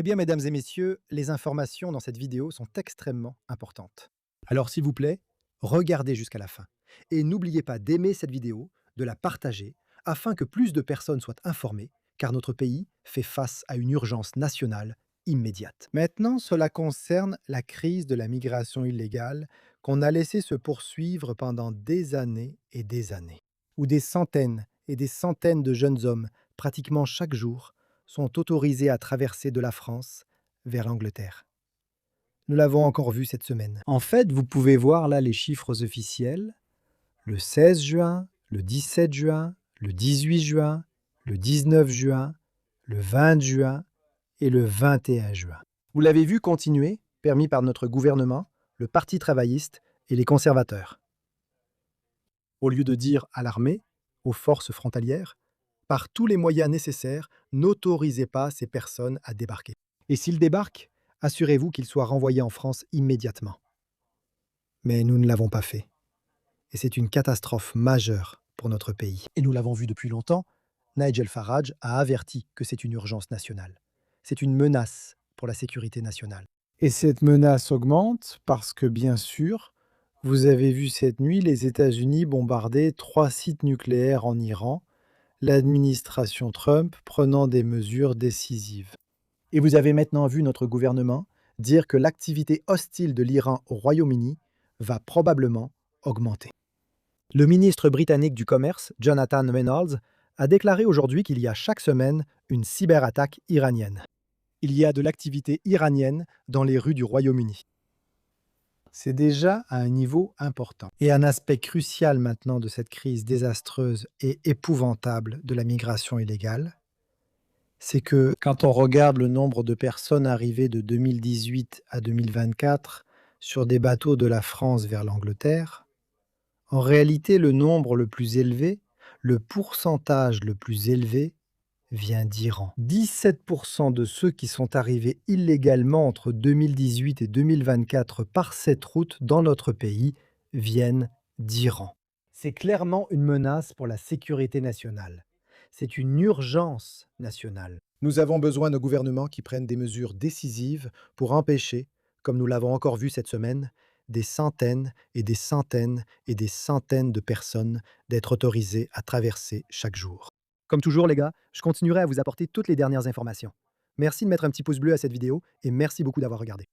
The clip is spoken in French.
Eh bien, mesdames et messieurs, les informations dans cette vidéo sont extrêmement importantes. Alors, s'il vous plaît, regardez jusqu'à la fin. Et n'oubliez pas d'aimer cette vidéo, de la partager, afin que plus de personnes soient informées, car notre pays fait face à une urgence nationale immédiate. Maintenant, cela concerne la crise de la migration illégale qu'on a laissé se poursuivre pendant des années, où des centaines et des centaines de jeunes hommes, pratiquement chaque jour, sont autorisés à traverser de la France vers l'Angleterre. Nous l'avons encore vu cette semaine. En fait, vous pouvez voir là les chiffres officiels. Le 16 juin, le 17 juin, le 18 juin, le 19 juin, le 20 juin et le 21 juin. Vous l'avez vu continuer, permis par notre gouvernement, le Parti travailliste et les conservateurs. Au lieu de dire à l'armée, aux forces frontalières, par tous les moyens nécessaires, n'autorisez pas ces personnes à débarquer. Et s'ils débarquent, assurez-vous qu'ils soient renvoyés en France immédiatement. Mais nous ne l'avons pas fait. Et c'est une catastrophe majeure pour notre pays. Et nous l'avons vu depuis longtemps, Nigel Farage a averti que c'est une urgence nationale. C'est une menace pour la sécurité nationale. Et cette menace augmente parce que, bien sûr, vous avez vu cette nuit les États-Unis bombarder 3 sites nucléaires en Iran, l'administration Trump prenant des mesures décisives. Et vous avez maintenant vu notre gouvernement dire que l'activité hostile de l'Iran au Royaume-Uni va probablement augmenter. Le ministre britannique du Commerce, Jonathan Reynolds, a déclaré aujourd'hui qu'il y a chaque semaine une cyberattaque iranienne. Il y a de l'activité iranienne dans les rues du Royaume-Uni. C'est déjà à un niveau important. Et un aspect crucial maintenant de cette crise désastreuse et épouvantable de la migration illégale, c'est que quand on regarde le nombre de personnes arrivées de 2018 à 2024 sur des bateaux de la France vers l'Angleterre, en réalité le nombre le plus élevé, le pourcentage le plus élevé vient d'Iran. 17% de ceux qui sont arrivés illégalement entre 2018 et 2024 par cette route dans notre pays viennent d'Iran. C'est clairement une menace pour la sécurité nationale. C'est une urgence nationale. Nous avons besoin de gouvernements qui prennent des mesures décisives pour empêcher, comme nous l'avons encore vu cette semaine, des centaines et des centaines et des centaines de personnes d'être autorisées à traverser chaque jour. Comme toujours les gars, je continuerai à vous apporter toutes les dernières informations. Merci de mettre un petit pouce bleu à cette vidéo et merci beaucoup d'avoir regardé.